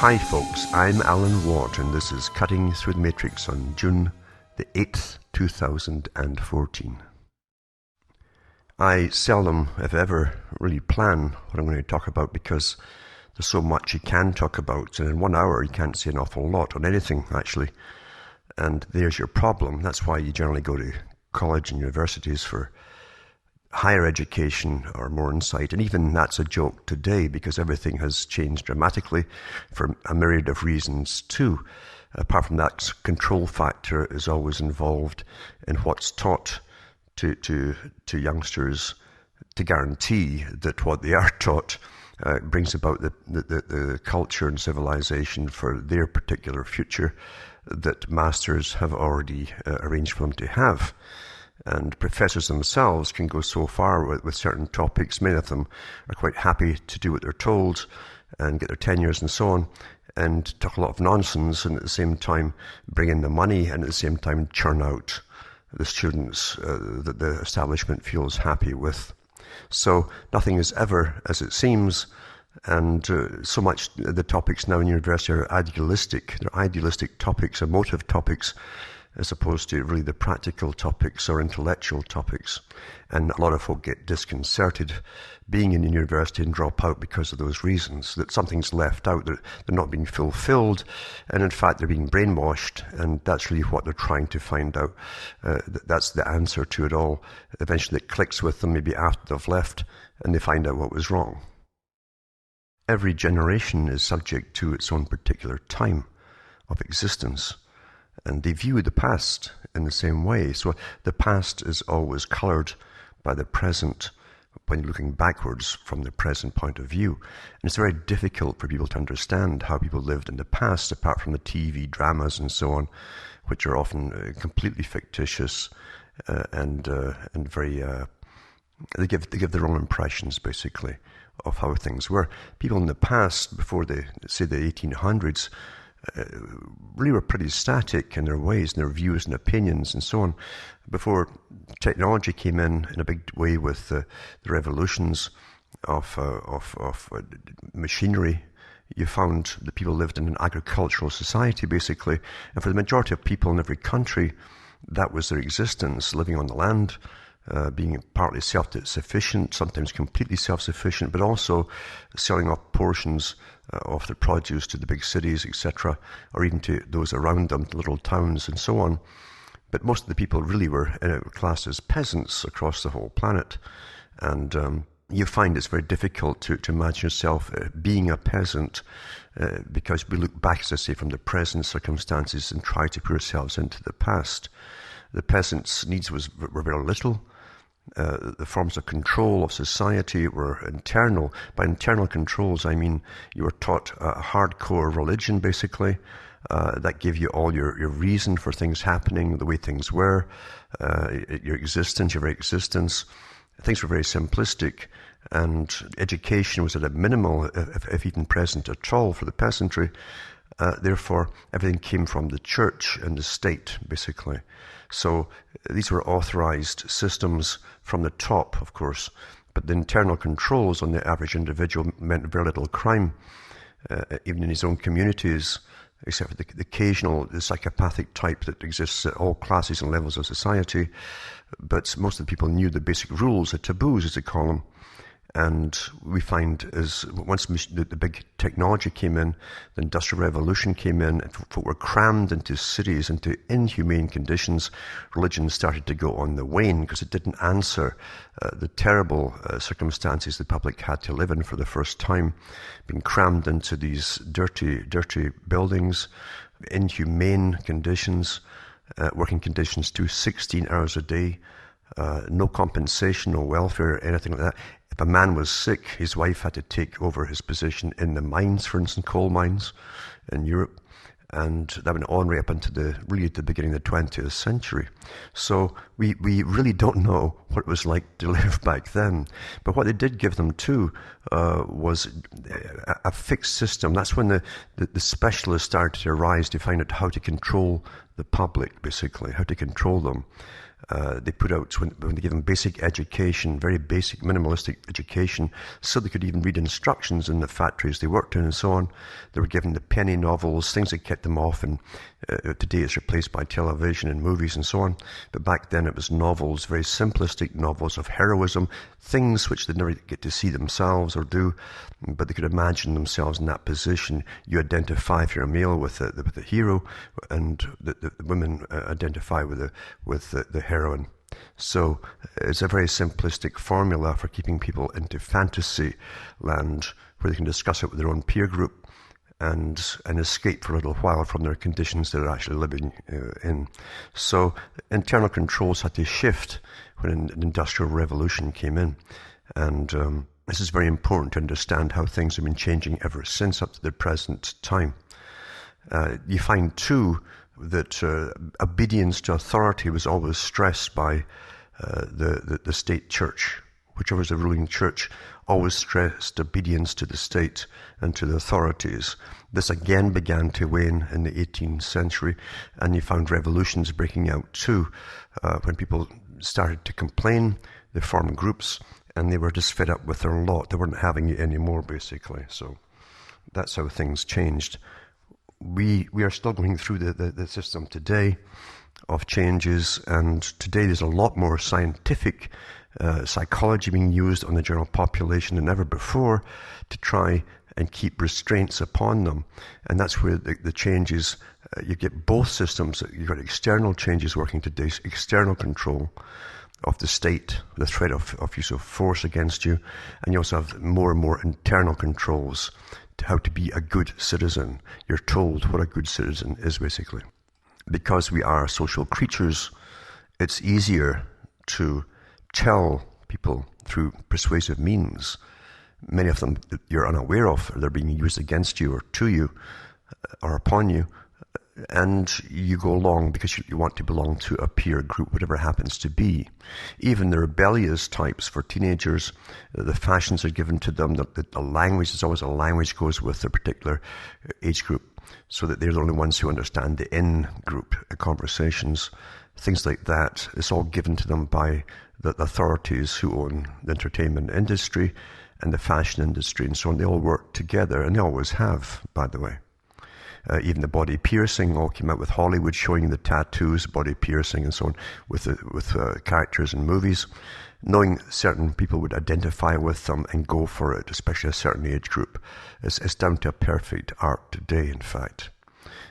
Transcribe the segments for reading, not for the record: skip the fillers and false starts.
Hi folks, I'm Alan Watt and this is Cutting Through the Matrix on June the 8th, 2014. I seldom, if ever, really plan what I'm going to talk about because there's so much you can talk about, and in 1 hour you can't say an awful lot on anything actually. And there's your problem. That's why you generally go to college and universities for higher education or more insight. And even that's a joke today because everything has changed dramatically for a myriad of reasons too. Apart from that, control factor is always involved in what's taught to youngsters to guarantee that what they are taught brings about the culture and civilization for their particular future that masters have already arranged for them to have. And professors themselves can go so far with certain topics. Many of them are quite happy to do what they're told and get their tenures and so on, and talk a lot of nonsense, and at the same time bring in the money, and at the same time churn out the students that the establishment feels happy with. So nothing is ever as it seems, and so much the topics now in university are idealistic. They're idealistic topics, emotive topics, as opposed to really the practical topics or intellectual topics. And a lot of folk get disconcerted being in university and drop out because of those reasons, that something's left out, that they're not being fulfilled, and in fact they're being brainwashed, and that's really what they're trying to find out. That's the answer to it all. Eventually it clicks with them, maybe after they've left, and they find out what was wrong. Every generation is subject to its own particular time of existence, and they view the past in the same way. So the past is always coloured by the present when you're looking backwards from the present point of view. And it's very difficult for people to understand how people lived in the past, apart from the TV dramas and so on, which are often completely fictitious and very... They give their own impressions, basically, of how things were. People in the past, before the 1800s, really were pretty static in their ways and their views and opinions and so on. Before technology came in a big way with the revolutions of machinery, you found that people lived in an agricultural society, basically. And for the majority of people in every country, that was their existence, living on the land, being partly self-sufficient, sometimes completely self-sufficient, but also selling off portions of the produce to the big cities, etc., or even to those around them, the little towns and so on. But most of the people really were classed as peasants across the whole planet. And you find it's very difficult to imagine yourself being a peasant because we look back, as I say, from the present circumstances and try to put ourselves into the past. The peasants' needs were very little. The forms of control of society were internal. By internal controls, I mean you were taught a hardcore religion, basically, that gave you all your reason for things happening, the way things were, your existence, your very existence. Things were very simplistic, and education was at a minimal, if even present at all, for the peasantry. Therefore, everything came from the church and the state, basically. So these were authorized systems from the top, of course, but the internal controls on the average individual meant very little crime, even in his own communities, except for the occasional psychopathic type that exists at all classes and levels of society. But most of the people knew the basic rules, the taboos, as they call them. And we find as once the big technology came in, the Industrial Revolution came in, and folk were crammed into cities, into inhumane conditions, religion started to go on the wane because it didn't answer the terrible circumstances the public had to live in for the first time, being crammed into these dirty buildings, inhumane conditions, working conditions too, 16 hours a day, no compensation, no welfare, anything like that. If a man was sick, his wife had to take over his position in the mines, for instance, coal mines in Europe. And that went on right up into the beginning of the 20th century. So we really don't know what it was like to live back then. But what they did give them too was a fixed system. That's when the specialists started to arise to find out how to control the public, basically, how to control them. They put out, when they give them basic education, very basic, minimalistic education, so they could even read instructions in the factories they worked in and so on. They were given the penny novels, things that kept them off, and today it's replaced by television and movies and so on. But back then it was novels, very simplistic novels of heroism, things which they'd never get to see themselves or do, but they could imagine themselves in that position. You identify, if you're a male, with the hero, and the women identify with the heroine. So it's a very simplistic formula for keeping people into fantasy land, where they can discuss it with their own peer group and escape for a little while from their conditions they're actually living in. So internal controls had to shift when an industrial revolution came in. And this is very important to understand how things have been changing ever since up to the present time. You find, too, that obedience to authority was always stressed by the state church. Whichever was the ruling church always stressed obedience to the state and to the authorities. This again began to wane in the 18th century, and you found revolutions breaking out too. When people started to complain, they formed groups, and they were just fed up with their lot. They weren't having it anymore, basically. So that's how things changed. We are still going through the system today of changes, and today there's a lot more scientific psychology being used on the general population than ever before to try and keep restraints upon them. And that's where the changes, you get both systems. You've got external changes working today, external control of the state, the threat of use of force against you, and you also have more and more internal controls to how to be a good citizen. You're told what a good citizen is, basically. Because we are social creatures, it's easier to tell people through persuasive means, many of them that you're unaware of, or they're being used against you or to you or upon you, and you go along because you want to belong to a peer group, whatever it happens to be. Even the rebellious types for teenagers, the fashions are given to them, the language, there's always a language goes with a particular age group, so that they're the only ones who understand the in-group conversations, things like that. It's all given to them by the authorities who own the entertainment industry and the fashion industry and so on. They all work together, and they always have, by the way. Even the body piercing all came out with Hollywood showing the tattoos, body piercing and so on with characters in movies, knowing certain people would identify with them and go for it, especially a certain age group. It's down to a perfect art today, in fact.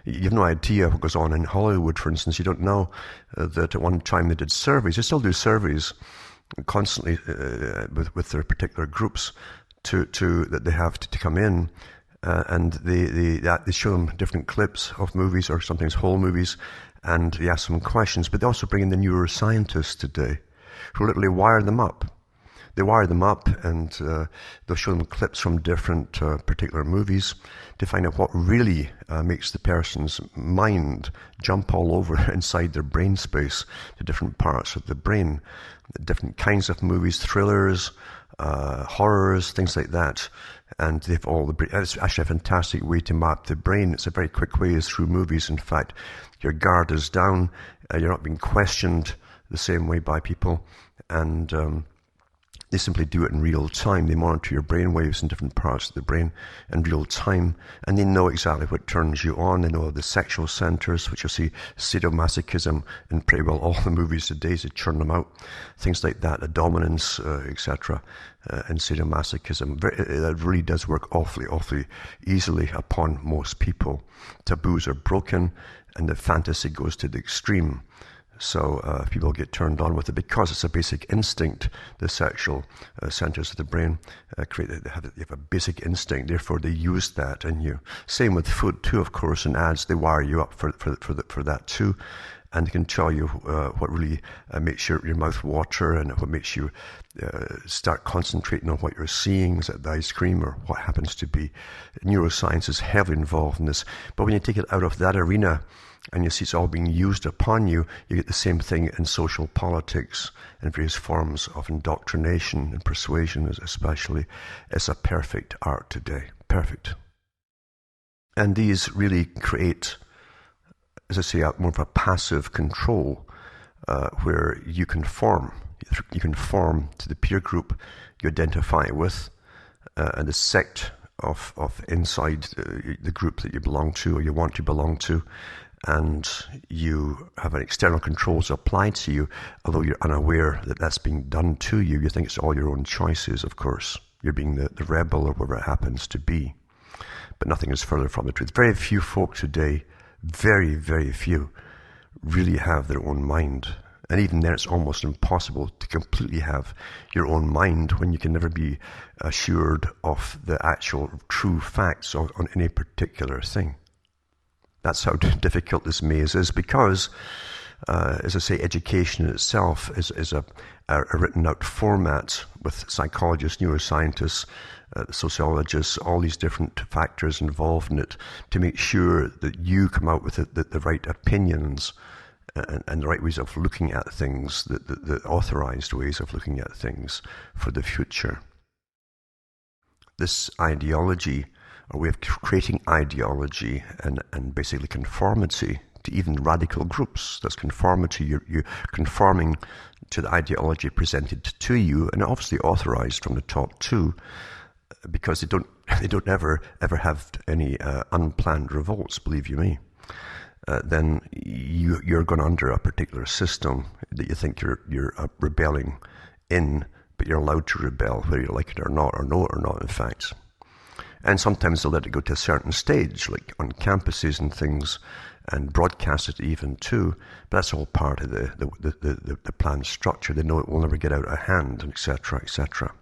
You have no idea what goes on in Hollywood, for instance. You don't know that at one time they did surveys. They still do surveys constantly with their particular groups that they have to come in. And they show them different clips of movies or sometimes whole movies, and they ask them questions. But they also bring in the neuroscientists today who literally wire them up. They wire them up, and they'll show them clips from different particular movies to find out what really makes the person's mind jump all over inside their brain space to different parts of the brain. Different kinds of movies, thrillers, horrors, things like that. And they've all it's actually a fantastic way to map the brain. It's a very quick way, is through movies. In fact, your guard is down, you're not being questioned the same way by people, and they simply do it in real time. They monitor your brain waves in different parts of the brain in real time, and they know exactly what turns you on. They know the sexual centers, which you'll see sadomasochism in pretty well all the movies today, to churn them out. Things like that, the dominance, etc., and sadomasochism. That really does work awfully easily upon most people. Taboos are broken, and the fantasy goes to the extreme. So people get turned on with it because it's a basic instinct. The sexual centers of the brain they have a basic instinct. Therefore, they use that in you. Same with food too, of course. In ads, they wire you up for that too, and they can tell you what really makes your mouth water and what makes you start concentrating on what you're seeing. Is it the ice cream or what happens to be? Neuroscience is heavily involved in this, but when you take it out of that arena, and you see it's all being used upon you, you get the same thing in social politics and various forms of indoctrination and persuasion, especially. It's a perfect art today. Perfect. And these really create, as I say, more of a passive control where you conform. You conform to the peer group you identify with, and the sect of inside the group that you belong to or you want to belong to, and you have an external controls applied to you, although you're unaware that that's being done to you. You think it's all your own choices, of course. You're being the rebel or whatever it happens to be. But nothing is further from the truth. Very few folk today, very, very few, really have their own mind. And even then, it's almost impossible to completely have your own mind when you can never be assured of the actual true facts on any particular thing. That's how difficult this maze is, because, as I say, education itself is a written out format with psychologists, neuroscientists, sociologists, all these different factors involved in it to make sure that you come out with the right opinions and the right ways of looking at things, the authorized ways of looking at things for the future. This ideology, or way of creating ideology and basically conformity to even radical groups, that's conformity, you're conforming to the ideology presented to you, and obviously authorized from the top too, because they don't ever have any unplanned revolts, believe you me. Then you're going under a particular system that you think you're rebelling in, but you're allowed to rebel whether you like it or not, or know it or not, in fact. And sometimes they'll let it go to a certain stage, like on campuses and things, and broadcast it even too. But that's all part of the planned structure. They know it will never get out of hand, etc., etc.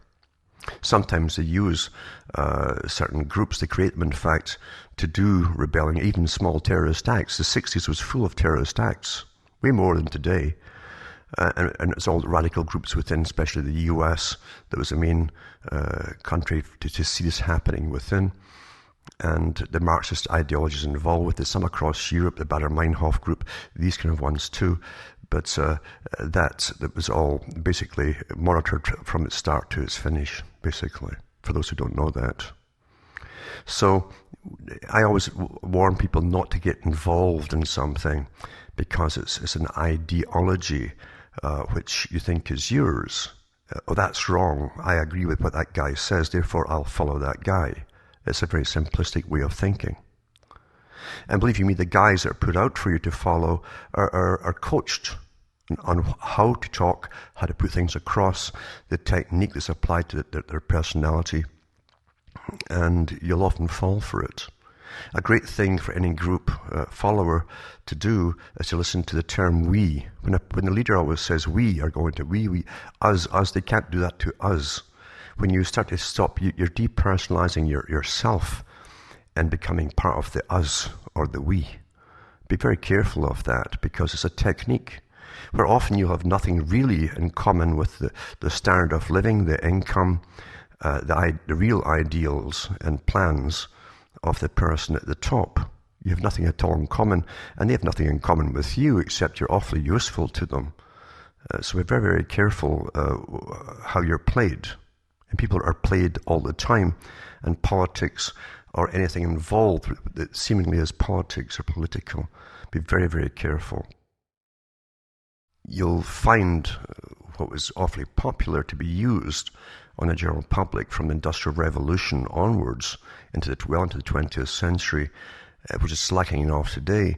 Sometimes they use certain groups, they create them, in fact, to do rebelling, even small terrorist acts. The 60s was full of terrorist acts, way more than today. And it's all radical groups within, especially the US, that was the main country to see this happening within. And the Marxist ideologies involved with it, some across Europe, the Baader-Meinhof group, these kind of ones too. But that was all basically monitored from its start to its finish, basically, for those who don't know that. So I always warn people not to get involved in something because it's an ideology which you think is yours. Oh, that's wrong. I agree with what that guy says, therefore I'll follow that guy. It's a very simplistic way of thinking. And believe you me, the guys that are put out for you to follow are coached on how to talk, how to put things across, the technique that's applied to their personality, and you'll often fall for it. A great thing for any group follower to do is to listen to the term we. When the leader always says we are going to we, us, they can't do that to us. When you start to stop, you're depersonalizing yourself and becoming part of the us or the we. Be very careful of that, because it's a technique where often you'll have nothing really in common with the standard of living, the income, the real ideals and plans of the person at the top. You have nothing at all in common, and they have nothing in common with you except you're awfully useful to them. So we're very, very careful how you're played. And people are played all the time, and politics or anything involved that seemingly is politics or political. Be very, very careful. You'll find what was awfully popular to be used on the general public from the Industrial Revolution onwards into the 20th century, which is slacking off today,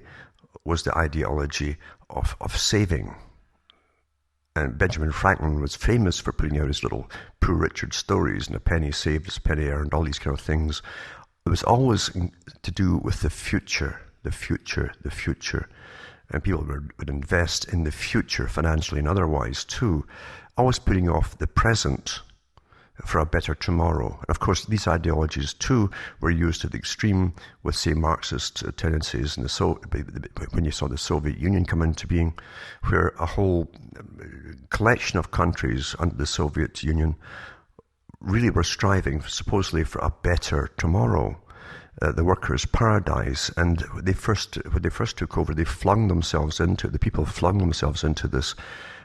was the ideology of saving. And Benjamin Franklin was famous for putting out his little Poor Richard stories, and a penny saved is a penny earned, all these kind of things. It was always to do with the future. And people would invest in the future financially and otherwise too, always putting off the present for a better tomorrow. And of course, these ideologies too were used to the extreme with, say, Marxist tendencies, and when you saw the Soviet Union come into being, where a whole collection of countries under the Soviet Union really were striving supposedly for a better tomorrow. The workers' paradise, and when they first took over, the people flung themselves into this,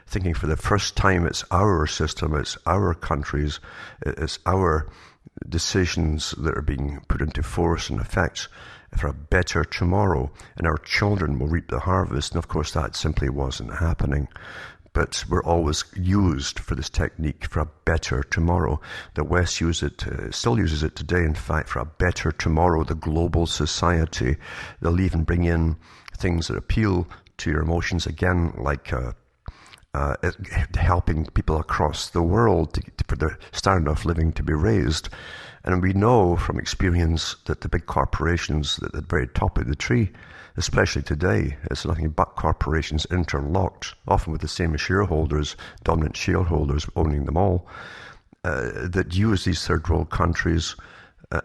thinking for the first time it's our system, it's our countries, it's our decisions that are being put into force and effect, for a better tomorrow, and our children will reap the harvest. And of course, that simply wasn't happening. But we're always used for this technique for a better tomorrow. The West still uses it today, in fact, for a better tomorrow, the global society. They'll even bring in things that appeal to your emotions again, like helping people across the world for their standard of living to be raised. And we know from experience that the big corporations at the very top of the tree, especially today, it's nothing but corporations interlocked, often with the same shareholders, dominant shareholders owning them all, that use these third world countries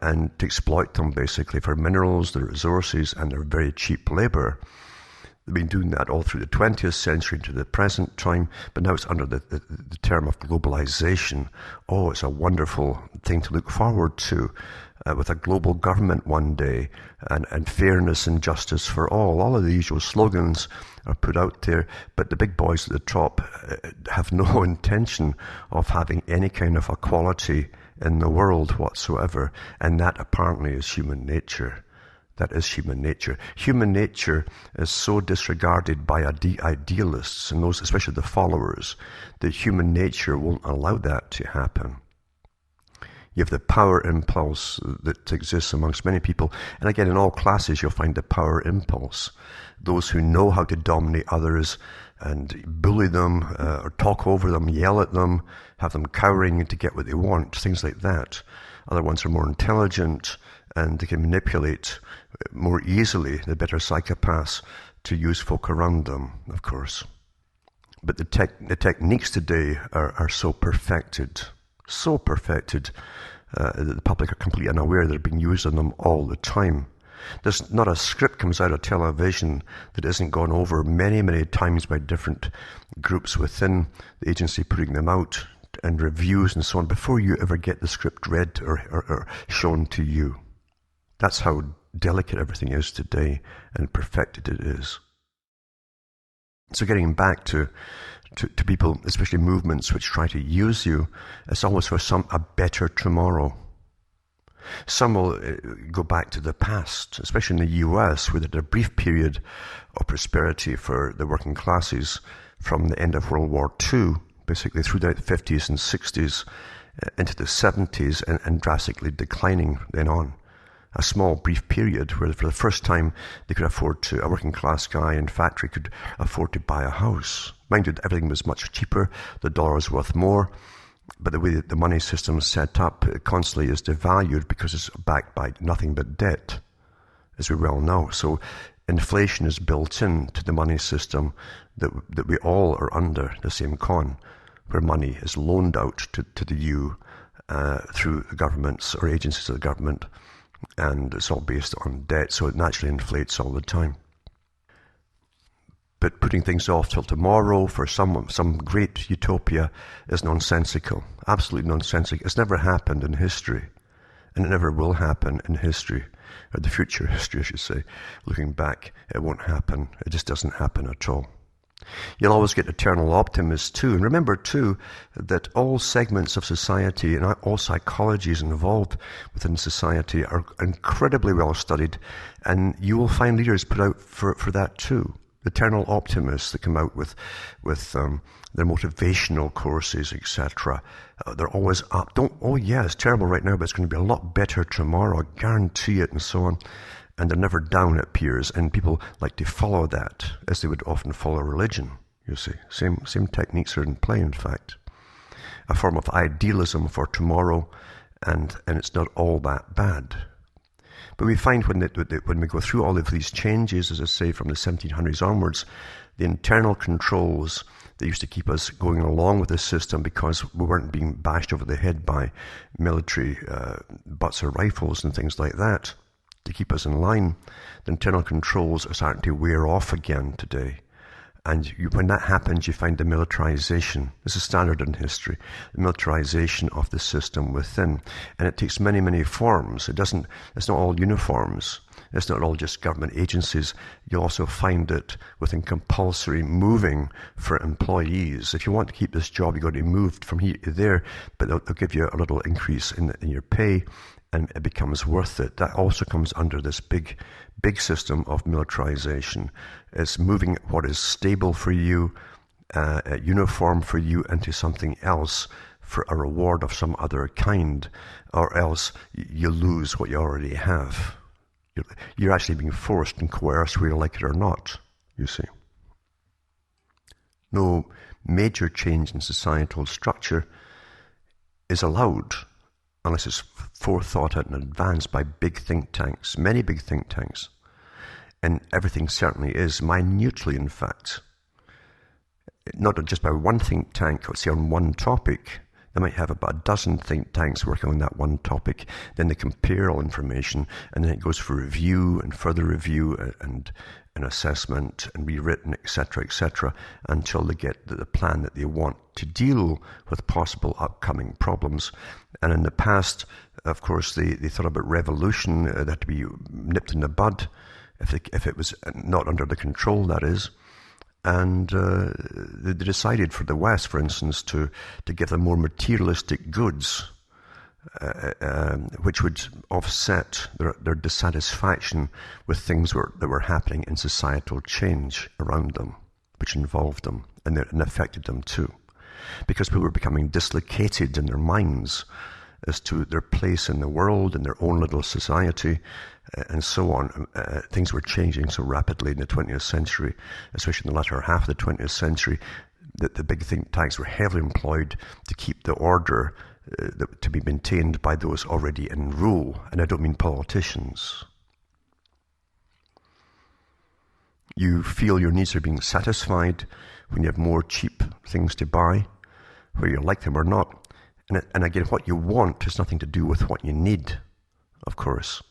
and to exploit them basically for minerals, their resources, and their very cheap labor. They've been doing that all through the 20th century to the present time, but now it's under the term of globalization. Oh, it's a wonderful thing to look forward to, with a global government one day, and fairness and justice for all. All of the usual slogans are put out there, but the big boys at the top have no intention of having any kind of equality in the world whatsoever, and that apparently is human nature. That is human nature. Human nature is so disregarded by idealists, and those, especially the followers, that human nature won't allow that to happen. You have the power impulse that exists amongst many people. And again, in all classes, you'll find the power impulse. Those who know how to dominate others and bully them, or talk over them, yell at them, have them cowering to get what they want, things like that. Other ones are more intelligent, and they can manipulate more easily, the better psychopaths, to use folk around them, of course. But the techniques today are so perfected, that the public are completely unaware they're being used on them all the time. There's not a script comes out of television that isn't gone over many, many times by different groups within the agency putting them out, and reviews and so on, before you ever get the script read or shown to you. That's how delicate everything is today, and perfected it is. So getting back to people, especially movements which try to use you, it's always for a better tomorrow. Some will go back to the past, especially in the US, where they had a brief period of prosperity for the working classes from the end of World War II, basically through the 50s and 60s into the 70s, and drastically declining then on. A small brief period where for the first time they could afford to, a working class guy in factory could afford to buy a house. Mind you, everything was much cheaper, the dollar was worth more, but the way that the money system is set up, it constantly is devalued because it's backed by nothing but debt, as we well know. So inflation is built into the money system that we all are under, the same con, where money is loaned out to the you through the governments or agencies of the government, and it's all based on debt, so it naturally inflates all the time. But putting things off till tomorrow for some great utopia is nonsensical, absolutely nonsensical. It's never happened in history, and it never will happen in history, or the future history, I should say. Looking back, it won't happen. It just doesn't happen at all. You'll always get eternal optimists too. And remember too that all segments of society and all psychologies involved within society are incredibly well studied, and you will find leaders put out for that too. Eternal optimists that come out with their motivational courses, etc. They're always up. It's terrible right now, but it's going to be a lot better tomorrow, I guarantee it, and so on. And they're never down, it appears, and people like to follow that, as they would often follow religion, you see. Same techniques are in play, in fact. A form of idealism for tomorrow, and it's not all that bad. But we find when we go through all of these changes, as I say, from the 1700s onwards, the internal controls that used to keep us going along with this system because we weren't being bashed over the head by military butts or rifles and things like that, to keep us in line, the internal controls are starting to wear off again today. And when that happens, you find the militarization. This is standard in history, the militarization of the system within. And it takes many, many forms. It's not all uniforms. It's not all just government agencies. You'll also find it within compulsory moving for employees. If you want to keep this job, you've got to be moved from here to there, but they'll give you a little increase in your pay and it becomes worth it. That also comes under this big system of militarization. It's moving what is stable for you, uniform for you, into something else for a reward of some other kind, or else you lose what you already have. You're actually being forced and coerced whether you like it or not, you see. No major change in societal structure is allowed unless it's forethought out in advance by big think tanks, many big think tanks. And everything certainly is, minutely in fact. Not just by one think tank, let's say on one topic. They might have about a dozen think tanks working on that one topic. Then they compare all information, and then it goes for review and further review and assessment and rewritten, etc., until they get the plan that they want to deal with possible upcoming problems. And in the past, of course, they thought about revolution that had to be nipped in the bud if it was not under the control, that is. And they decided for the West, for instance, to give them more materialistic goods, which would offset their dissatisfaction with things that were happening in societal change around them, which involved them and affected them too. Because people were becoming dislocated in their minds as to their place in the world, in their own little society, and so on. Things were changing so rapidly in the 20th century, especially in the latter half of the 20th century, that the big think tanks were heavily employed to keep the order to be maintained by those already in rule. And I don't mean politicians. You feel your needs are being satisfied when you have more cheap things to buy, whether you like them or not. And again, what you want has nothing to do with what you need, of course.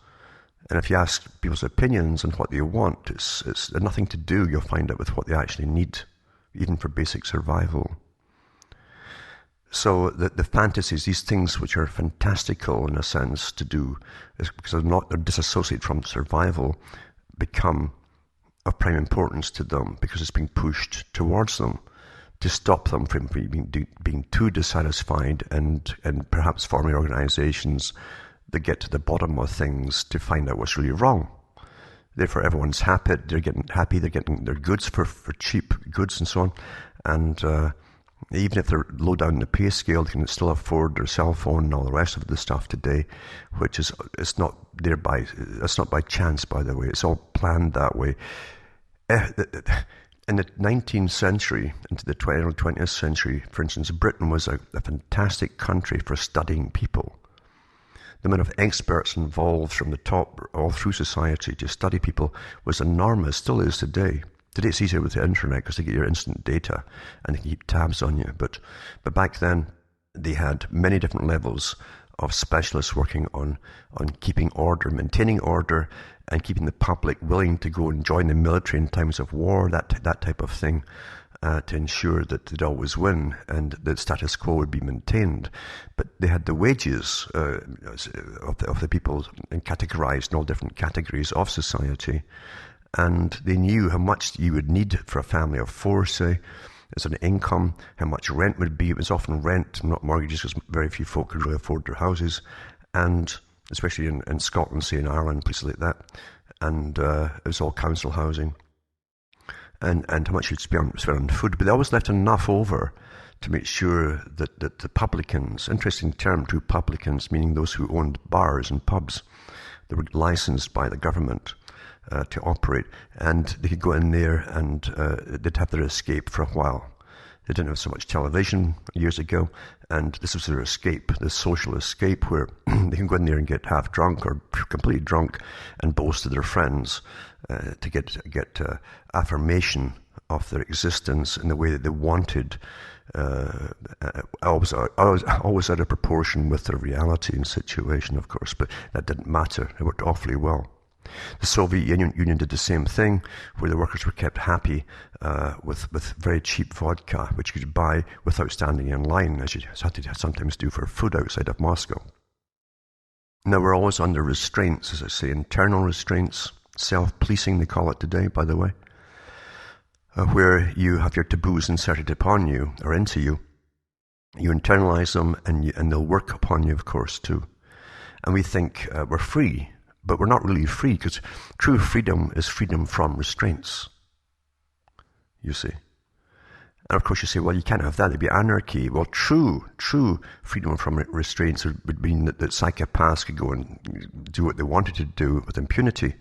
And if you ask people's opinions on what they want, it's nothing to do, you'll find out, with what they actually need, even for basic survival. So the fantasies, these things which are fantastical in a sense to do, is because they're disassociated from survival, become of prime importance to them because it's being pushed towards them to stop them from being too dissatisfied and perhaps forming organizations that get to the bottom of things to find out what's really wrong. Therefore, everyone's happy. They're getting their goods for cheap goods and so on. And even if they're low down the pay scale, they can still afford their cell phone and all the rest of the stuff today, which it's not there by, that's not by chance, by the way. It's all planned that way. In the 19th century, into the 20th century, for instance, Britain was a fantastic country for studying people. The amount of experts involved from the top all through society to study people was enormous, still is today. Today it's easier with the internet because they get your instant data and they can keep tabs on you. But back then, they had many different levels of specialists working on keeping order, maintaining order, and keeping the public willing to go and join the military in times of war, that type of thing, to ensure that they'd always win and the status quo would be maintained. But they had the wages of the people categorized in all different categories of society, and they knew how much you would need for a family of four, say, as an income, how much rent would be. It was often rent, not mortgages, because very few folk could really afford their houses, and especially in Scotland, say in Ireland, places like that, and it was all council housing, and how much you'd spend on food. But they always left enough over to make sure that the publicans, interesting term too, publicans, meaning those who owned bars and pubs, they were licensed by the government to operate, and they could go in there and they'd have their escape for a while. They didn't have so much television years ago, and this was their escape, the social escape, where they can go in there and get half drunk or completely drunk and boast to their friends to get affirmation of their existence in the way that they wanted, always out of proportion with their reality and situation, of course, but that didn't matter. It worked awfully well. The Soviet Union did the same thing, where the workers were kept happy with very cheap vodka, which you could buy without standing in line, as you had to sometimes do for food outside of Moscow. Now, we're always under restraints, as I say, internal restraints, self-policing they call it today, by the way, where you have your taboos inserted upon you, or into you. You internalize them, and they'll work upon you, of course, too. And we think we're free, but we're not really free, because true freedom is freedom from restraints, you see. And of course you say, well, you can't have that, it'd be anarchy. Well, true freedom from restraints would mean that psychopaths could go and do what they wanted to do with impunity.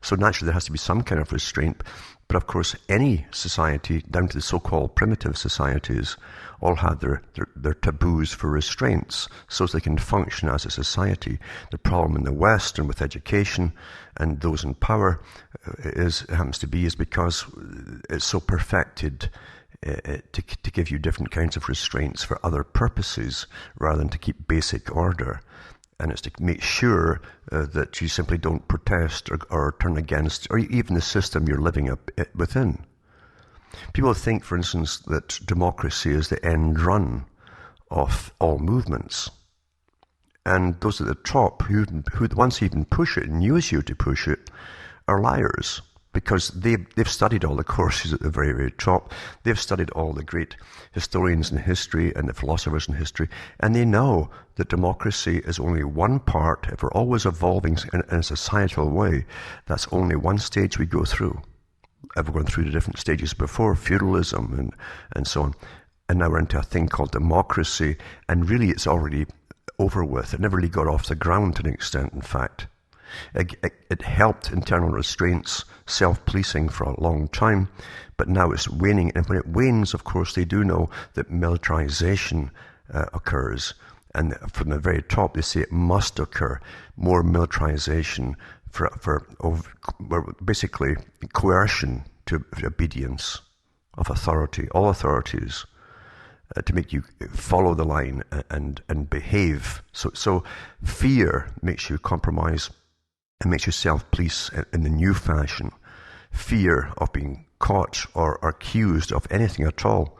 So naturally there has to be some kind of restraint. But of course any society, down to the so-called primitive societies, all have their taboos for restraints so they can function as a society. The problem in the West and with education and those in power happens to be because it's so perfected to give you different kinds of restraints for other purposes rather than to keep basic order. And it's to make sure that you simply don't protest or turn against, or even the system you're living up within. People think, for instance, that democracy is the end run of all movements. And those at the top, who once even push it and use you to push it, are liars. Because they've studied all the courses at the very, very top. They've studied all the great historians in history and the philosophers in history. And they know that democracy is only one part. If we're always evolving in a societal way, that's only one stage we go through. I've gone through the different stages before, feudalism and so on. And now we're into a thing called democracy. And really it's already over with. It never really got off the ground to an extent, in fact. It helped internal restraints, self-policing for a long time, but now it's waning. And when it wanes, of course, they do know that militarization occurs. And from the very top, they say it must occur. More militarization for basically coercion to obedience of authority, all authorities, to make you follow the line and behave. So fear makes you compromise. It makes you self-police in the new fashion. Fear of being caught or accused of anything at all.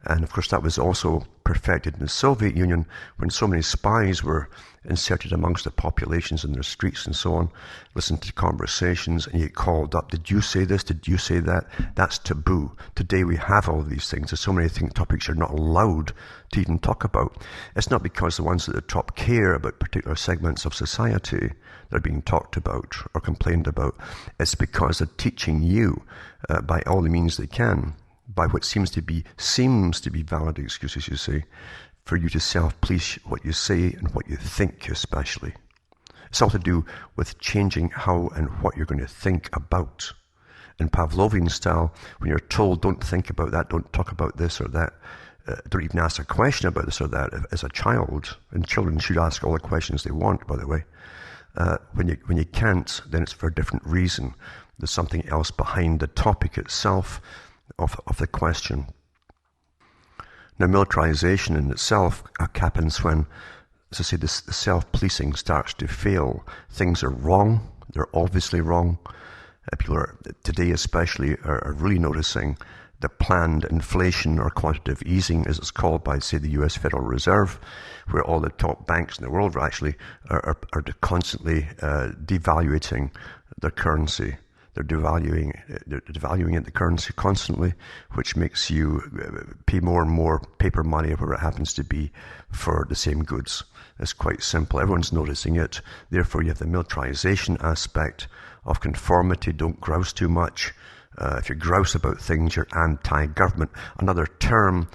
And of course that was also perfected in the Soviet Union when so many spies were inserted amongst the populations in their streets and so on, listen to conversations, and you get called up. Did you say this? Did you say that? That's taboo. Today we have all these things. There's so many topics you're not allowed to even talk about. It's not because the ones at the top care about particular segments of society that are being talked about or complained about. It's because they're teaching you by all the means they can, by what seems to be valid excuses, you say, for you to self-police what you say and what you think especially. It's all to do with changing how and what you're going to think about. In Pavlovian style, when you're told, don't think about that, don't talk about this or that, don't even ask a question about this or that as a child, and children should ask all the questions they want, by the way. When you can't, then it's for a different reason. There's something else behind the topic itself of the question. Now, militarization in itself happens when, as I say, the self-policing starts to fail. Things are wrong. They're obviously wrong. People are, today especially, are really noticing the planned inflation or quantitative easing, as it's called by, say, the US Federal Reserve, where all the top banks in the world are constantly devaluating their currency. They're devaluing the currency constantly, which makes you pay more and more paper money, whatever it happens to be, for the same goods. It's quite simple. Everyone's noticing it. Therefore, you have the militarization aspect of conformity. Don't grouse too much. If you grouse about things, you're anti-government. Another term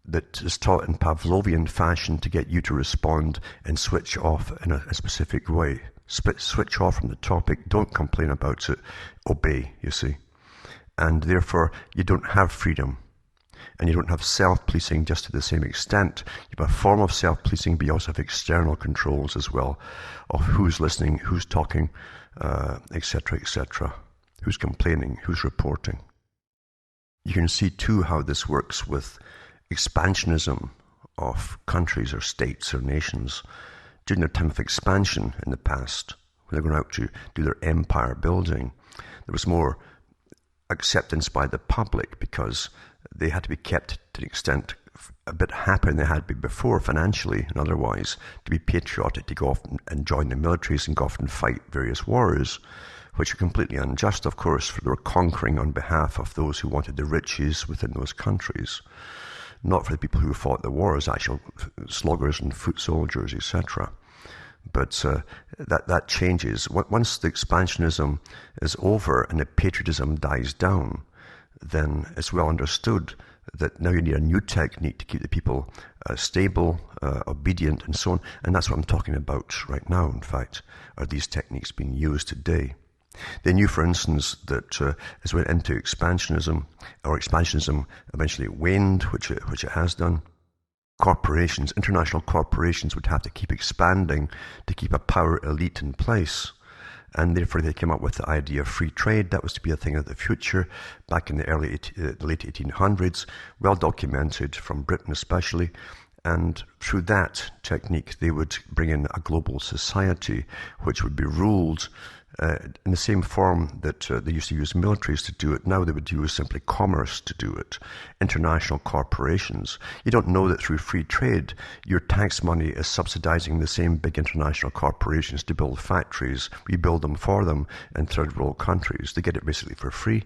that is taught in Pavlovian fashion to get you to respond and switch off in a specific way. Switch off from the topic, don't complain about it, obey, you see. And therefore, you don't have freedom. And you don't have self-policing just to the same extent. You have a form of self-policing, but you also have external controls as well, of who's listening, who's talking, etc., etc., who's complaining, who's reporting. You can see too how this works with expansionism of countries or states or nations. During their time of expansion in the past, when they're going out to do their empire building, there was more acceptance by the public because they had to be kept to an extent a bit happier than they had been before, financially and otherwise, to be patriotic, to go off and join the militaries and go off and fight various wars, which are completely unjust, of course, for they were conquering on behalf of those who wanted the riches within those countries. Not for the people who fought the wars, actual sluggers and foot soldiers, etc. But that changes. Once the expansionism is over and the patriotism dies down, then it's well understood that now you need a new technique to keep the people stable, obedient, and so on. And that's what I'm talking about right now, in fact, are these techniques being used today. They knew, for instance, that as we went into expansionism, or expansionism eventually waned, which it has done, corporations, international corporations would have to keep expanding to keep a power elite in place. And therefore they came up with the idea of free trade. That was to be a thing of the future back in the late 1800s, well documented from Britain especially. And through that technique, they would bring in a global society which would be ruled in the same form that they used to use militaries to do it. Now they would use simply commerce to do it. International corporations. You don't know that through free trade, your tax money is subsidizing the same big international corporations to build factories. We build them for them in third world countries. They get it basically for free,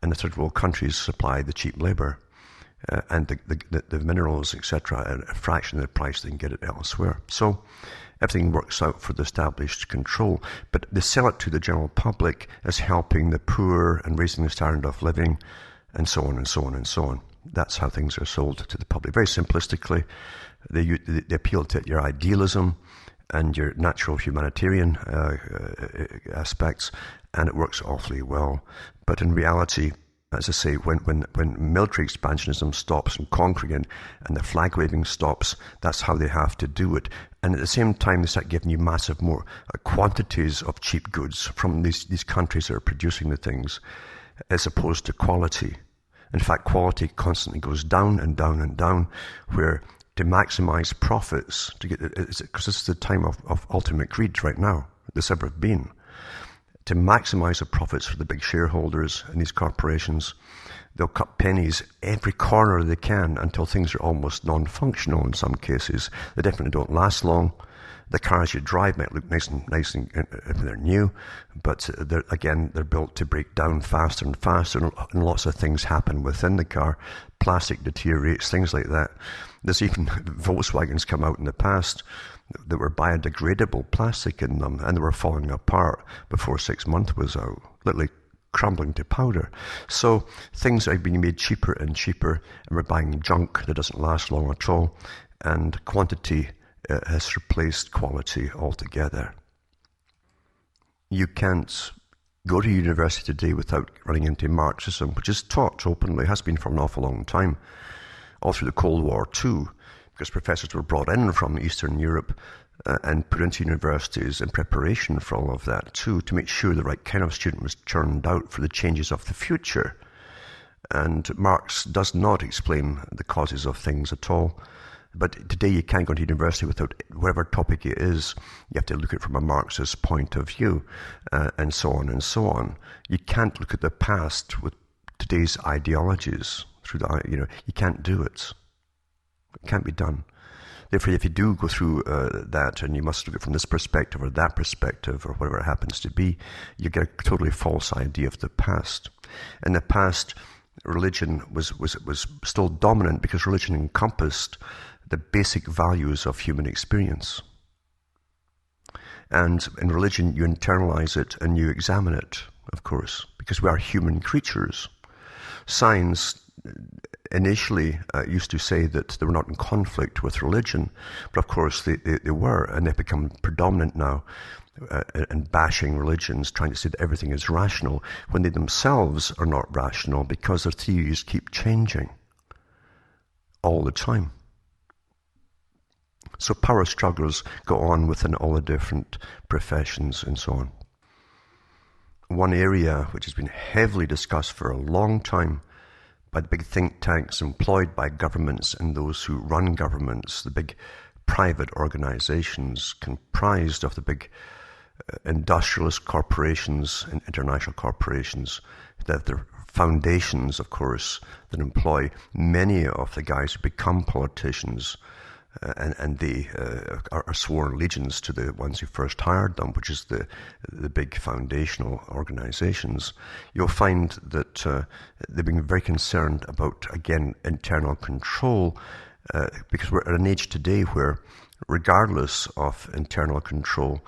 and the third world countries supply the cheap labor and the minerals, etc., at a fraction of the price they can get it elsewhere. So everything works out for the established control, but they sell it to the general public as helping the poor and raising the standard of living, and so on and so on and so on. That's how things are sold to the public. Very simplistically, they appeal to your idealism and your natural humanitarian aspects, and it works awfully well. But in reality, as I say, when military expansionism stops and conquering and the flag waving stops, that's how they have to do it. And at the same time, they start giving you massive more quantities of cheap goods from these countries that are producing the things, as opposed to quality. In fact, quality constantly goes down and down and down, where to maximize profits, because this is the time of ultimate greed right now, there's ever been. To maximize the profits for the big shareholders in these corporations, they'll cut pennies every corner they can until things are almost non-functional in some cases. They definitely don't last long. The cars you drive might look nice and if they're new, but they're built to break down faster and faster, and lots of things happen within the car. Plastic deteriorates, things like that. There's even Volkswagens come out in the past that were biodegradable plastic in them, and they were falling apart before 6 months was out, literally crumbling to powder. So things are being made cheaper and cheaper, and we're buying junk that doesn't last long at all, and quantity has replaced quality altogether. You can't go to university today without running into Marxism, which is taught openly, has been for an awful long time, all through the Cold War too, because professors were brought in from Eastern Europe and put into universities in preparation for all of that too, to make sure the right kind of student was churned out for the changes of the future. And Marx does not explain the causes of things at all. But today you can't go to university without, whatever topic it is, you have to look at it from a Marxist point of view, and so on and so on. You can't look at the past with today's ideologies you can't do it. It can't be done. Therefore, if you do go through that, and you must look at it from this perspective or that perspective or whatever it happens to be, you get a totally false idea of the past. In the past, religion was still dominant because religion encompassed the basic values of human experience. And in religion, you internalize it and you examine it, of course, because we are human creatures. Science initially used to say that they were not in conflict with religion, but of course they were, and they've become predominant now in bashing religions, trying to say that everything is rational, when they themselves are not rational because their theories keep changing all the time. So power struggles go on within all the different professions and so on. One area which has been heavily discussed for a long time by the big think tanks employed by governments and those who run governments, the big private organizations comprised of the big industrialist corporations and international corporations, that their foundations, of course, that employ many of the guys who become politicians, and they are sworn allegiance to the ones who first hired them, which is the big foundational organizations. You'll find that they've been very concerned about, again, internal control, because we're at an age today where regardless of internal control,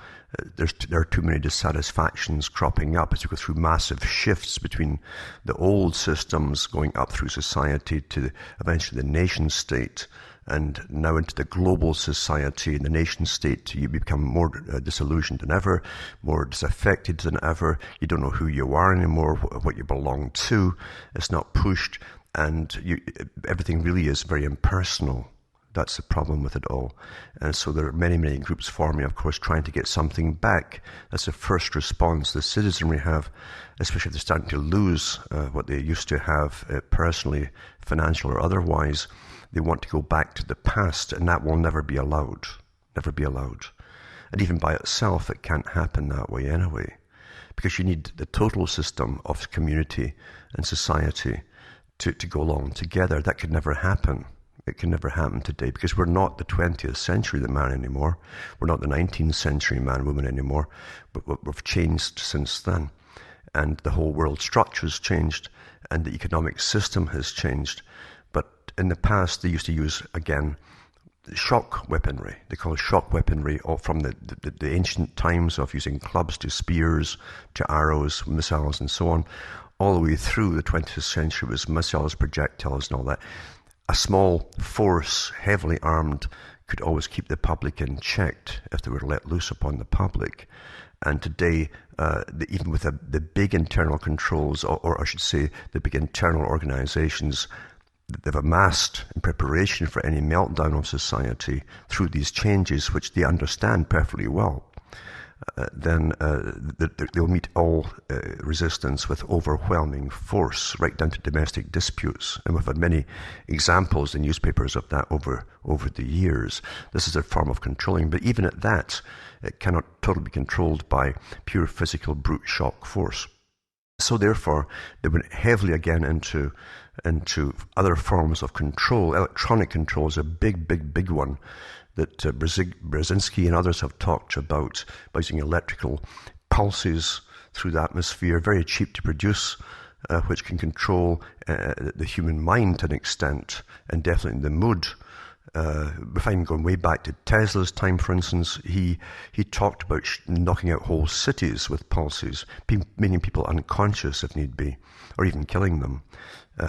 there are too many dissatisfactions cropping up as you go through massive shifts between the old systems going up through society to eventually the nation state, and now into the global society and the nation state. You become more disillusioned than ever, more disaffected than ever. You don't know who you are anymore, what you belong to. It's not pushed, and everything really is very impersonal. That's the problem with it all. And so there are many, many groups forming, of course, trying to get something back. That's the first response the citizenry have, especially if they're starting to lose what they used to have personally, financial or otherwise. They want to go back to the past, and that will never be allowed. Never be allowed. And even by itself, it can't happen that way anyway, because you need the total system of community and society to go along together. That could never happen. It can never happen today, because we're not the 20th century man anymore. We're not the 19th century man, woman anymore. But we've changed since then. And the whole world structure has changed, and the economic system has changed. But in the past, they used to use, again, shock weaponry. They call it shock weaponry, all from the ancient times of using clubs to spears, to arrows, missiles, and so on. All the way through the 20th century was missiles, projectiles, and all that. A small force, heavily armed, could always keep the public in check if they were let loose upon the public. And today, even with the big internal controls, or I should say, the big internal organizations, they've amassed in preparation for any meltdown of society through these changes, which they understand perfectly well, then they'll meet all resistance with overwhelming force, right down to domestic disputes. And we've had many examples in newspapers of that over the years. This is a form of controlling, but even at that, it cannot totally be controlled by pure physical brute shock force. So therefore, they went heavily again into other forms of control. Electronic control is a big one that Brzezinski and others have talked about, by using electrical pulses through the atmosphere, very cheap to produce, which can control the human mind to an extent, and definitely the mood. We find going way back to Tesla's time, for instance, he talked about knocking out whole cities with pulses, making people unconscious if need be, or even killing them.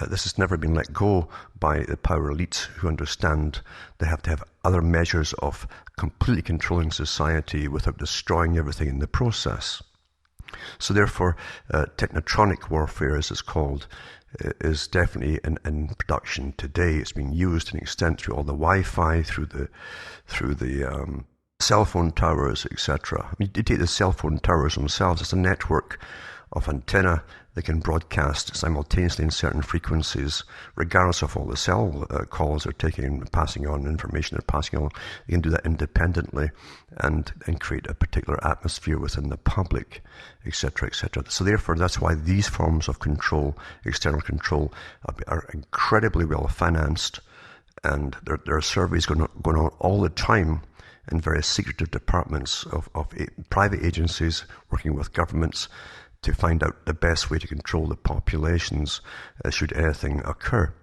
This has never been let go by the power elite, who understand they have to have other measures of completely controlling society without destroying everything in the process. So therefore, technotronic warfare, as it's called, is definitely in production today. It's being used to an extent through all the Wi-Fi, through the cell phone towers, etc. I mean, you take the cell phone towers themselves, it's a network of antenna. They can broadcast simultaneously in certain frequencies, regardless of all the cell calls they're taking and passing on, information they're passing on. They can do that independently and create a particular atmosphere within the public, etc., etc. So therefore, that's why these forms of control, external control, are incredibly well financed, and there are surveys going on all the time in various secretive departments of private agencies working with governments, to find out the best way to control the populations should anything occur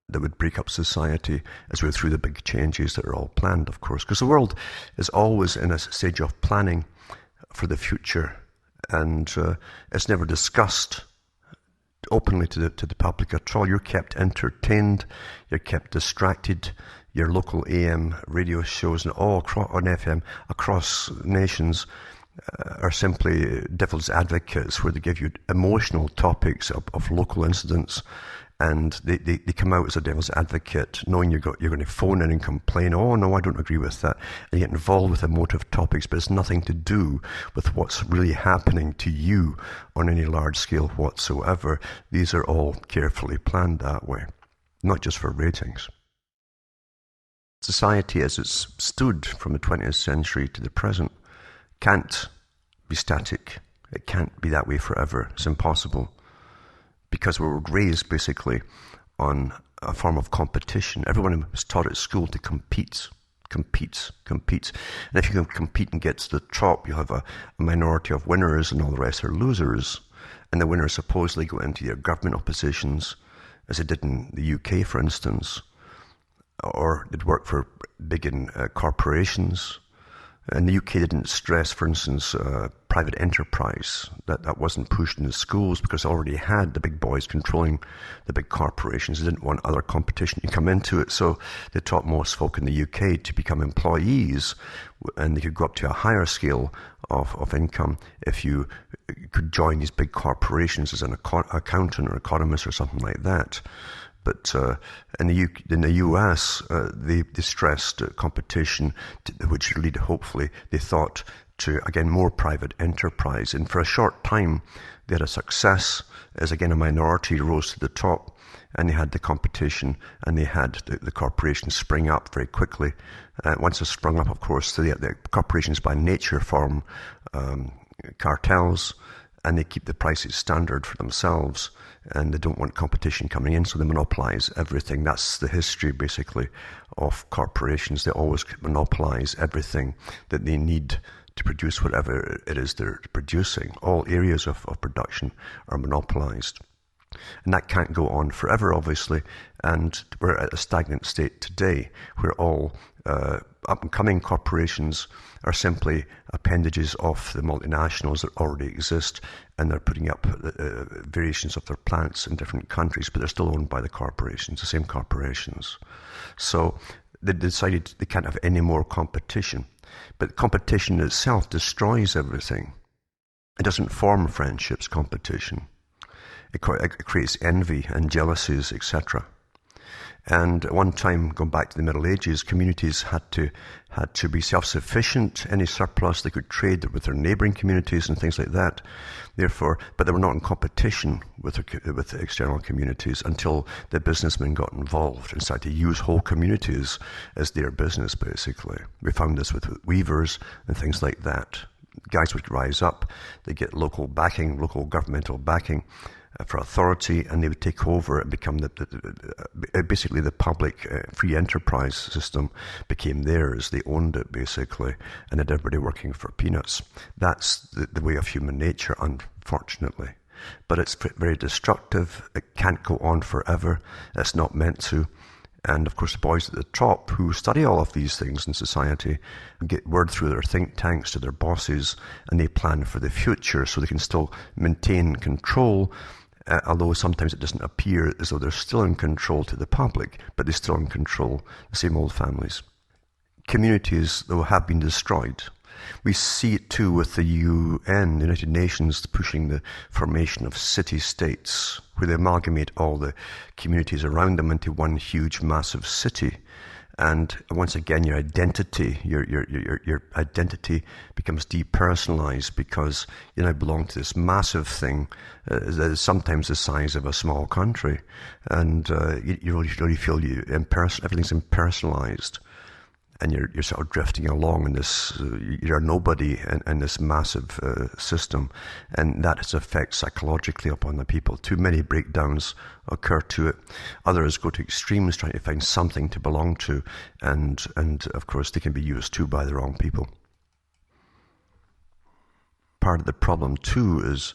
that would break up society as we're through the big changes that are all planned, of course. Because the world is always in a stage of planning for the future, and it's never discussed openly to the public at all. You're kept entertained, you're kept distracted. Your local AM radio shows and all on FM across nations are simply devil's advocates, where they give you emotional topics of local incidents, and they come out as a devil's advocate, knowing you're going to phone in and complain, oh no, I don't agree with that, and you get involved with emotive topics, but it's nothing to do with what's really happening to you on any large scale whatsoever. These are all carefully planned that way, not just for ratings. Society as it's stood from the 20th century to the present can't be static. It can't be that way forever. It's impossible. Because we were raised basically on a form of competition. Everyone was taught at school to compete. And if you can compete and get to the top, you'll have a minority of winners and all the rest are losers. And the winners supposedly go into your governmental positions, as it did in the UK, for instance, or they'd work for big corporations. And the UK didn't stress, for instance, private enterprise. That wasn't pushed in the schools because they already had the big boys controlling the big corporations. They didn't want other competition to come into it. So they taught most folk in the UK to become employees, and they could go up to a higher scale of income if you could join these big corporations as an accountant or economist or something like that. But in the US, they stressed competition, which would lead, hopefully, they thought, to, again, more private enterprise. And for a short time, they had a success as, again, a minority rose to the top, and they had the competition, and they had the corporations spring up very quickly. Once they sprung up, of course, the corporations by nature form cartels, and they keep the prices standard for themselves, and they don't want competition coming in, so they monopolize everything. That's the history, basically, of corporations. They always monopolize everything that they need to produce whatever it is they're producing. All areas of production are monopolized. And that can't go on forever, obviously, and we're at a stagnant state today where all up-and-coming corporations are simply appendages of the multinationals that already exist, and they're putting up variations of their plants in different countries, but they're still owned by the corporations, the same corporations. So they decided they can't have any more competition. But competition itself destroys everything. It doesn't form friendships, competition. It creates envy and jealousies, etc. And at one time, going back to the Middle Ages, communities had to be self-sufficient. Any surplus they could trade with their neighbouring communities and things like that. Therefore, but they were not in competition with the external communities until the businessmen got involved and started to use whole communities as their business, basically. We found this with weavers and things like that. Guys would rise up, they get local backing, local governmental backing, for authority, and they would take over and become basically the public free enterprise system became theirs. They owned it, basically, and had everybody working for peanuts. That's the way of human nature, unfortunately. But it's very destructive. It can't go on forever. It's not meant to. And of course, the boys at the top who study all of these things in society get word through their think tanks to their bosses, and they plan for the future so they can still maintain control, although sometimes it doesn't appear as though they're still in control to the public, but they're still in control, the same old families. Communities, though, have been destroyed. We see it too with the UN, the United Nations, pushing the formation of city-states, where they amalgamate all the communities around them into one huge, massive city. And once again, your identity becomes depersonalized because you now belong to this massive thing that is sometimes the size of a small country, and you really feel everything's impersonalized. And you're sort of drifting along in this, you're a nobody in this massive system. And that has effects psychologically upon the people. Too many breakdowns occur to it. Others go to extremes trying to find something to belong to. And of course, they can be used too by the wrong people. Part of the problem too is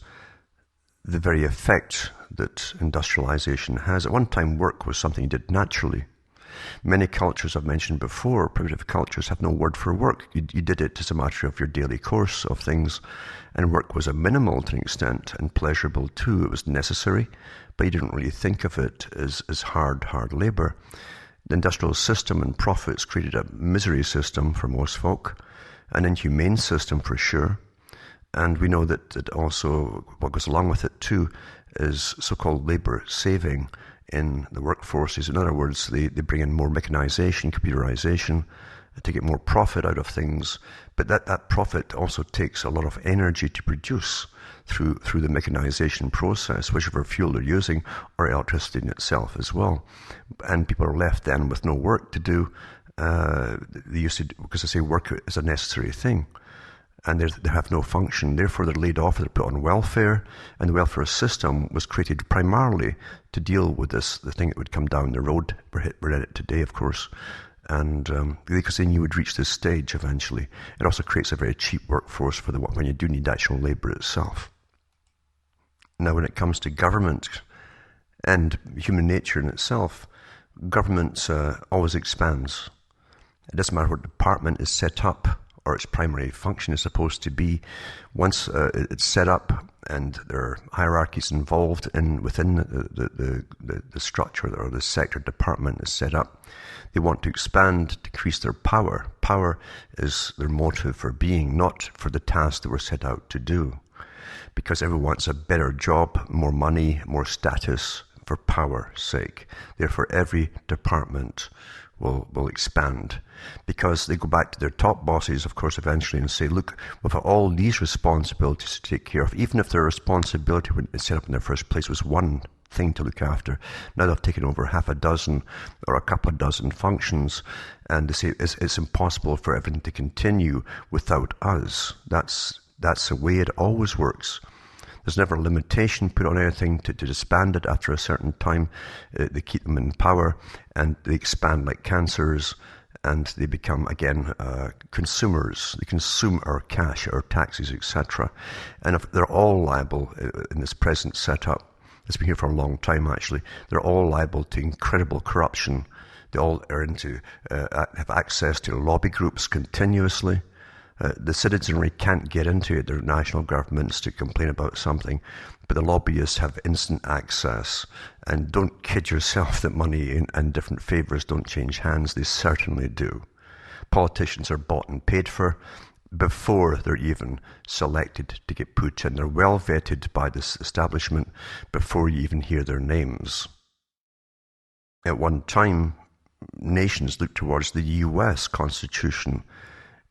the very effect that industrialization has. At one time, work was something you did naturally. Many cultures I've mentioned before, primitive cultures, have no word for work. You did it as a matter of your daily course of things, and work was a minimal to an extent and pleasurable too. It was necessary, but you didn't really think of it as hard labor. The industrial system and profits created a misery system for most folk, an inhumane system for sure, and we know that also what goes along with it too is so-called labor saving in the workforces. In other words, they bring in more mechanization, computerization, to get more profit out of things. But that profit also takes a lot of energy to produce through the mechanization process, whichever fuel they're using, or electricity in itself as well. And people are left then with no work to do. They used to, because they say work is a necessary thing, and they have no function. Therefore, they're laid off, they're put on welfare, and the welfare system was created primarily to deal with the thing that would come down the road. We're in it today, of course, and because they knew you would reach this stage eventually. It also creates a very cheap workforce for when you do need actual labor itself. Now, when it comes to government and human nature in itself, government always expands. It doesn't matter what department is set up or its primary function is supposed to be. Once it's set up and there are hierarchies involved within the structure or the sector department is set up, they want to expand, decrease their power. Power is their motive for being, not for the task they were set out to do. Because everyone wants a better job, more money, more status for power's sake. Therefore, every department will expand, because they go back to their top bosses, of course, eventually, and say, look, we've got all these responsibilities to take care of. Even if their responsibility when they set up in the first place was one thing to look after, now they've taken over half a dozen or a couple of dozen functions, and they say it's impossible for everything to continue without us. That's the way it always works. There's never a limitation put on anything to disband it after a certain time. They keep them in power, and they expand like cancers, and they become, again, consumers. They consume our cash, our taxes, etc. And if they're all liable in this present setup, it's been here for a long time actually, they're all liable to incredible corruption. They all are have access to lobby groups continuously. The citizenry can't get into their national governments to complain about something, but the lobbyists have instant access. And don't kid yourself that money and different favours don't change hands. They certainly do. Politicians are bought and paid for before they're even selected to get put in. They're well vetted by this establishment before you even hear their names. At one time, nations looked towards the US Constitution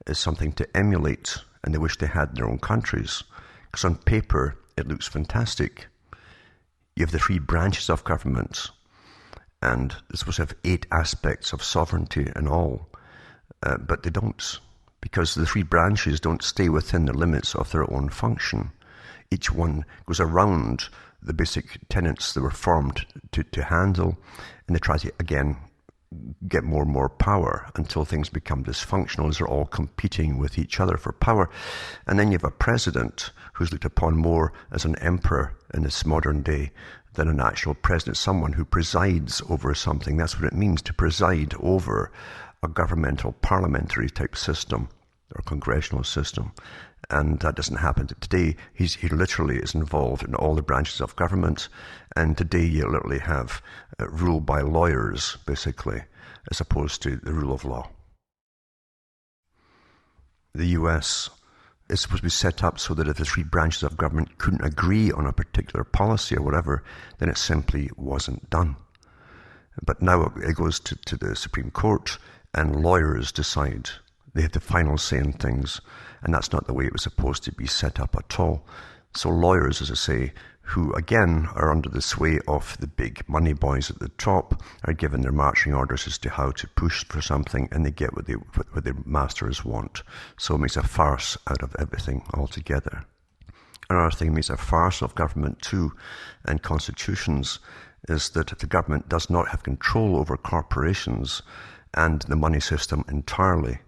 is something to emulate, and they wish they had in their own countries. Because on paper, it looks fantastic. You have the three branches of government, and they're supposed to have 8 aspects of sovereignty and all, but they don't, because the three branches don't stay within the limits of their own function. Each one goes around the basic tenets that were formed to handle, and they try to, again, get more and more power until things become dysfunctional as they're all competing with each other for power. And then you have a president who's looked upon more as an emperor in this modern day than an actual president, someone who presides over something. That's what it means to preside over a governmental parliamentary type system or congressional system. And that doesn't happen today. He literally is involved in all the branches of government. And today you literally have rule by lawyers, basically, as opposed to the rule of law. The US is supposed to be set up so that if the three branches of government couldn't agree on a particular policy or whatever, then it simply wasn't done. But now it goes to the Supreme Court, and lawyers decide. They have the final say in things, and that's not the way it was supposed to be set up at all. So lawyers, as I say, who again are under the sway of the big money boys at the top, are given their marching orders as to how to push for something, and they get what their masters want. So it makes a farce out of everything altogether. Another thing that makes a farce of government too, and constitutions, is that if the government does not have control over corporations and the money system entirely,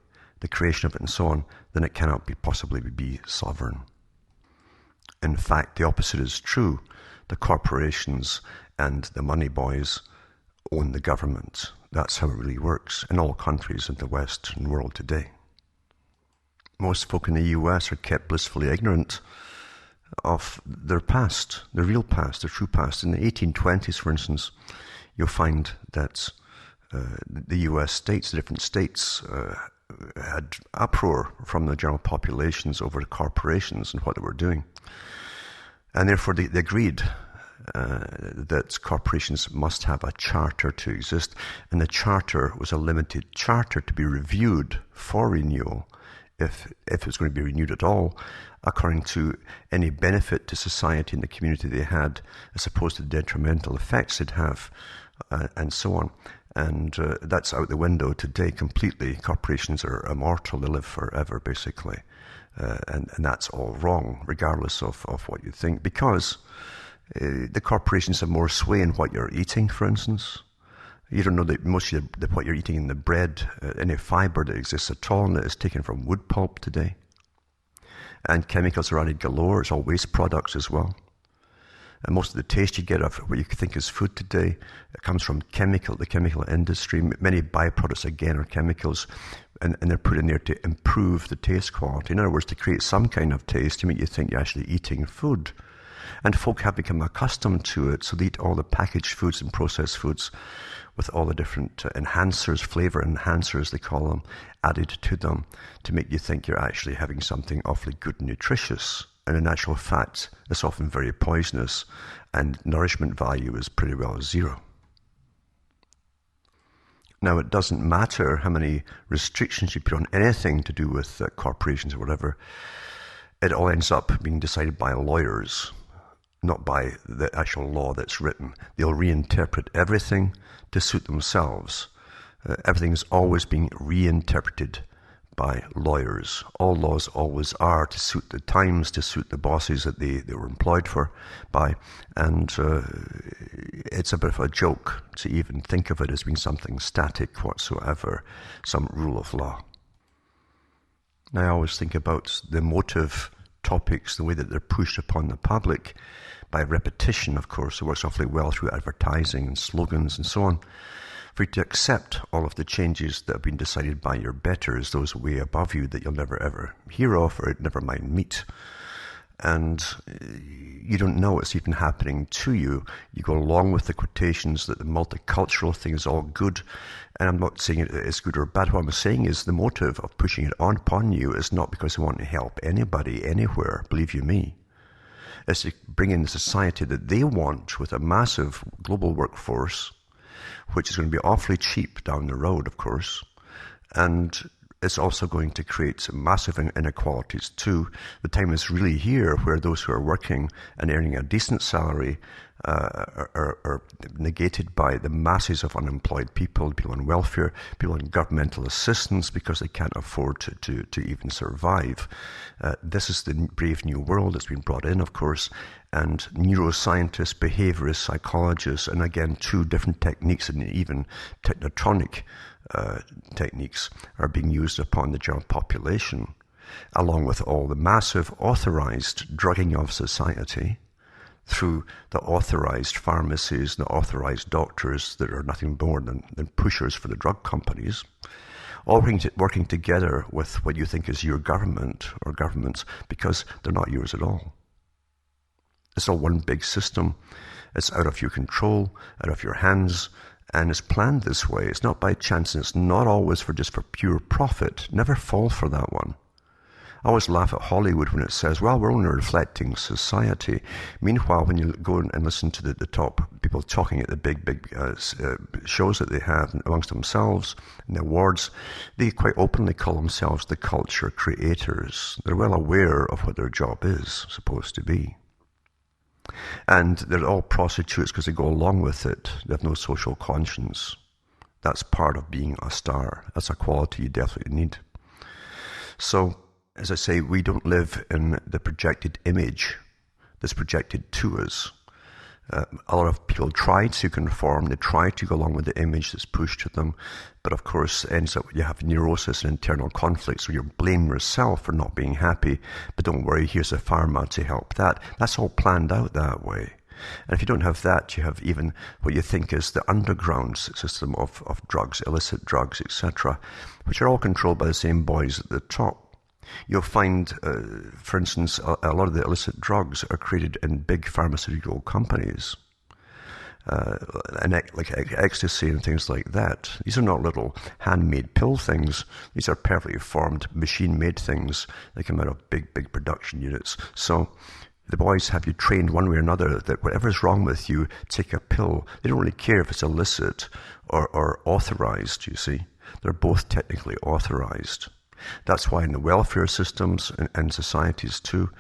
the creation of it and so on, then it cannot possibly be sovereign. In fact, the opposite is true. The corporations and the money boys own the government. That's how it really works in all countries in the Western world today. Most folk in the US are kept blissfully ignorant of their past, their real past, their true past. In the 1820s, for instance, you'll find that the US states, the different states, had uproar from the general populations over the corporations and what they were doing. And therefore they agreed that corporations must have a charter to exist, and the charter was a limited charter to be reviewed for renewal, if it was going to be renewed at all, according to any benefit to society and the community they had, as opposed to the detrimental effects they'd have, and so on. And that's out the window today completely. Corporations are immortal. They live forever, basically. And that's all wrong, regardless of what you think. Because the corporations have more sway in what you're eating, for instance. You don't know that most of what you're eating in the bread, any fibre that exists at all, and that is taken from wood pulp today. And chemicals are added galore. It's all waste products as well. And most of the taste you get of what you think is food today, it comes from the chemical industry. Many byproducts, again, are chemicals, and they're put in there to improve the taste quality. In other words, to create some kind of taste to make you think you're actually eating food. And folk have become accustomed to it, so they eat all the packaged foods and processed foods with all the different enhancers, flavor enhancers they call them, added to them to make you think you're actually having something awfully good and nutritious. And in actual fact, it's often very poisonous, and nourishment value is pretty well zero. Now, it doesn't matter how many restrictions you put on anything to do with corporations or whatever, it all ends up being decided by lawyers, not by the actual law that's written. They'll reinterpret everything to suit themselves. Everything is always being reinterpreted by lawyers. All laws always are to suit the times, to suit the bosses that they were employed by, and it's a bit of a joke to even think of it as being something static whatsoever, some rule of law. Now, I always think about the motive topics, the way that they're pushed upon the public by repetition, of course. It works awfully well through advertising and slogans and so on. For you to accept all of the changes that have been decided by your betters, those way above you that you'll never ever hear of or never mind meet. And you don't know it's even happening to you. You go along with the quotations that the multicultural thing is all good. And I'm not saying it's good or bad. What I'm saying is the motive of pushing it on upon you is not because they want to help anybody anywhere, believe you me. It's to bring in the society that they want with a massive global workforce, which is going to be awfully cheap down the road, of course. And it's also going to create massive inequalities too. The time is really here where those who are working and earning a decent salary are negated by the masses of unemployed people on welfare, people on governmental assistance because they can't afford to even survive. This is the brave new world that's been brought in, of course, and neuroscientists, behaviorists, psychologists, and again, two different techniques and even technotronic techniques are being used upon the general population, along with all the massive authorized drugging of society through the authorized pharmacies, the authorized doctors that are nothing more than pushers for the drug companies, all working together with what you think is your government or governments because they're not yours at all. It's all one big system. It's out of your control, out of your hands, and it's planned this way. It's not by chance, and it's not always just for pure profit. Never fall for that one. I always laugh at Hollywood when it says, well, we're only reflecting society. Meanwhile, when you go and listen to the top people talking at the big shows that they have amongst themselves and the awards, they quite openly call themselves the culture creators. They're well aware of what their job is supposed to be. And they're all prostitutes because they go along with it. They have no social conscience. That's part of being a star. That's a quality you definitely need. So, as I say, we don't live in the projected image that's projected to us. A lot of people try to conform, they try to go along with the image that's pushed to them, but of course it ends up you have neurosis and internal conflicts where you blame yourself for not being happy, but don't worry, here's a pharma to help that. That's all planned out that way. And if you don't have that, you have even what you think is the underground system of drugs, illicit drugs, etc., which are all controlled by the same boys at the top. You'll find, for instance, a lot of the illicit drugs are created in big pharmaceutical companies, like ecstasy and things like that. These are not little handmade pill things. These are perfectly formed, machine-made things that come out of big production units. So the boys have you trained one way or another that whatever's wrong with you, take a pill. They don't really care if it's illicit or authorized, you see. They're both technically authorized. That's why in the welfare systems and societies too,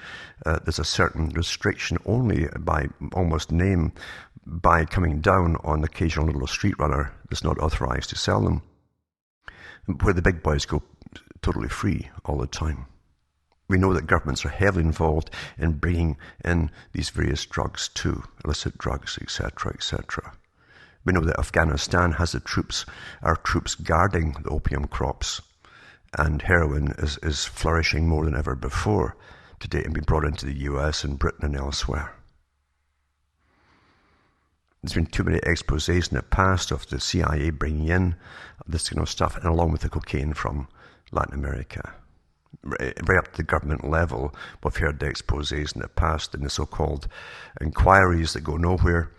there's a certain restriction only by almost name by coming down on the occasional little street runner that's not authorized to sell them, where the big boys go totally free all the time. We know that governments are heavily involved in bringing in these various drugs too, illicit drugs, etc., etc. We know that Afghanistan has our troops guarding the opium crops. And heroin is flourishing more than ever before today and being brought into the US and Britain and elsewhere. There's been too many exposés in the past of the CIA bringing in this kind of stuff, and along with the cocaine from Latin America. Right up to the government level, we've heard the exposés in the past and the so-called inquiries that go nowhere.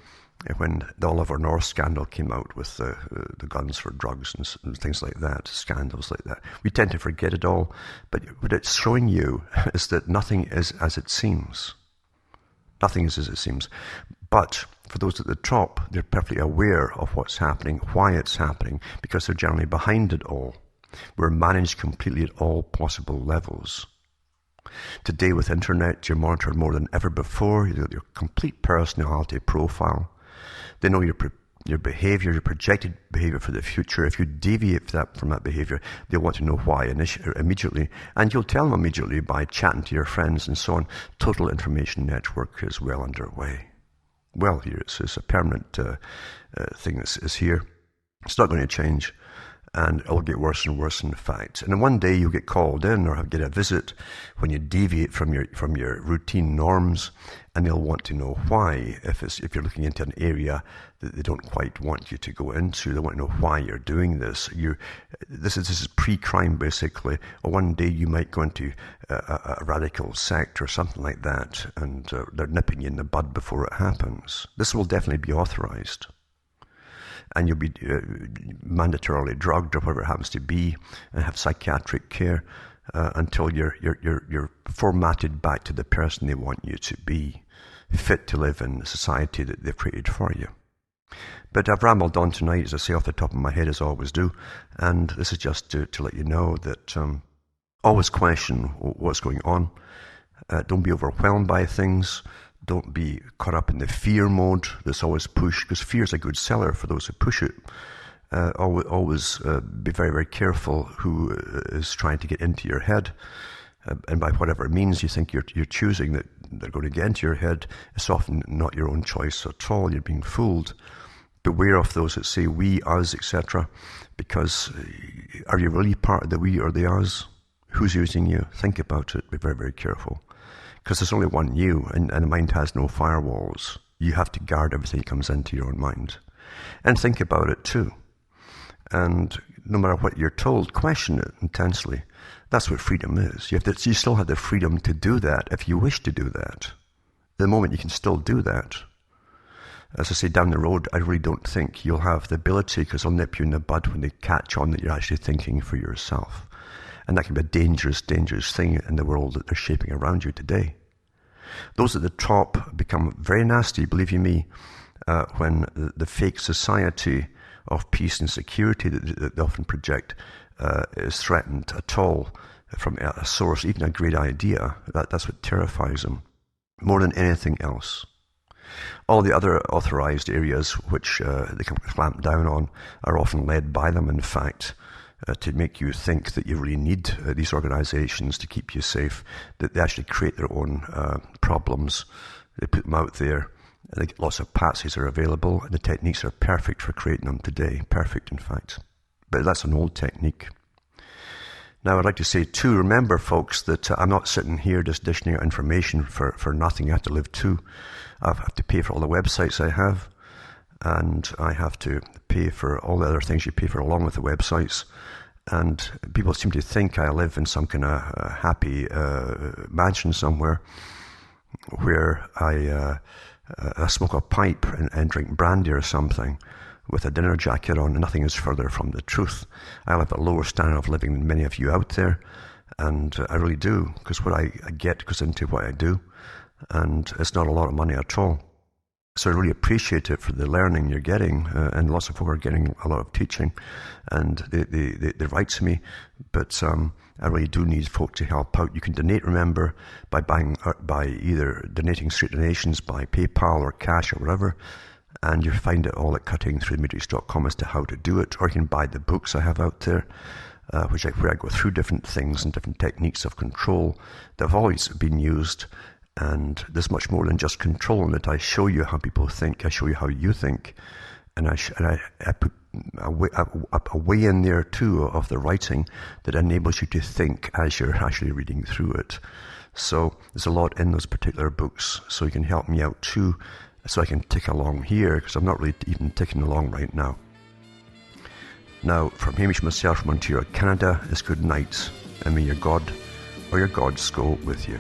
When the Oliver North scandal came out with the guns for drugs and things like that, scandals like that, we tend to forget it all. But what it's showing you is that nothing is as it seems. Nothing is as it seems. But for those at the top, they're perfectly aware of what's happening, why it's happening, because they're generally behind it all. We're managed completely at all possible levels. Today with internet, you're monitored more than ever before. You know, your complete personality profile. They know your behavior, your projected behavior for the future. If you deviate from that behavior, they want to know why immediately. And you'll tell them immediately by chatting to your friends and so on. Total information network is well underway. Well, here it's a permanent thing is here. It's not going to change. And it'll get worse and worse, in fact. And then one day you'll get called in or get a visit when you deviate from your routine norms, and they'll want to know why. If you're looking into an area that they don't quite want you to go into, they want to know why you're doing this. This is pre-crime, basically. Or one day you might go into a radical sect or something like that, and they're nipping you in the bud before it happens. This will definitely be authorized. And you'll be mandatorily drugged or whatever it happens to be, and have psychiatric care until you're formatted back to the person they want you to be, fit to live in the society that they've created for you. But I've rambled on tonight, as I say, off the top of my head, as I always do, and this is just to let you know that always question what's going on. Don't be overwhelmed by things. Don't be caught up in the fear mode that's always pushed, because fear is a good seller for those who push it. Always be very, very careful who is trying to get into your head. And by whatever it means you think you're choosing that they're going to get into your head, it's often not your own choice at all. You're being fooled. Beware of those that say we, us, etc. Because are you really part of the we or the us? Who's using you? Think about it. Be very, very careful. Because there's only one you, and the mind has no firewalls. You have to guard everything that comes into your own mind. And think about it too. And no matter what you're told, question it intensely. That's what freedom is. You still have the freedom to do that if you wish to do that. At the moment you can still do that. As I say, down the road, I really don't think you'll have the ability, because they'll nip you in the bud when they catch on that you're actually thinking for yourself. And that can be a dangerous, dangerous thing in the world that they're shaping around you today. Those at the top become very nasty, believe you me, when the fake society of peace and security that they often project is threatened at all from a source, even a great idea. That's what terrifies them more than anything else. All the other authorized areas which they can clamp down on are often led by them, in fact, to make you think that you really need these organizations to keep you safe, that they actually create their own problems. They put them out there, and they get lots of patsies are available, and the techniques are perfect for creating them today. Perfect, in fact. But that's an old technique. Now, I'd like to say, too, remember, folks, that I'm not sitting here just dishing out information for nothing. I have to live, too. I have to pay for all the websites I have, and I have to pay for all the other things you pay for along with the websites. And people seem to think I live in some kind of happy mansion somewhere where I smoke a pipe and drink brandy or something with a dinner jacket on, and nothing is further from the truth. I have a lower standard of living than many of you out there, and I really do, because what I get goes into what I do, and it's not a lot of money at all. So I really appreciate it for the learning you're getting, and lots of folk are getting a lot of teaching, and they write to me, but I really do need folk to help out. You can donate, remember, by either donating straight donations by PayPal or cash or whatever, and you find it all at cuttingthroughthematrix.com as to how to do it, or you can buy the books I have out there, where I go through different things and different techniques of control that have always been used. And there's much more than just control in it. I show you how people think. I show you how you think. And I put a way in there, too, of the writing that enables you to think as you're actually reading through it. So there's a lot in those particular books. So you can help me out, too, so I can tick along here, because I'm not really even ticking along right now. Now, from Hamish myself from Ontario, Canada, is good night, and may your God or your gods go with you.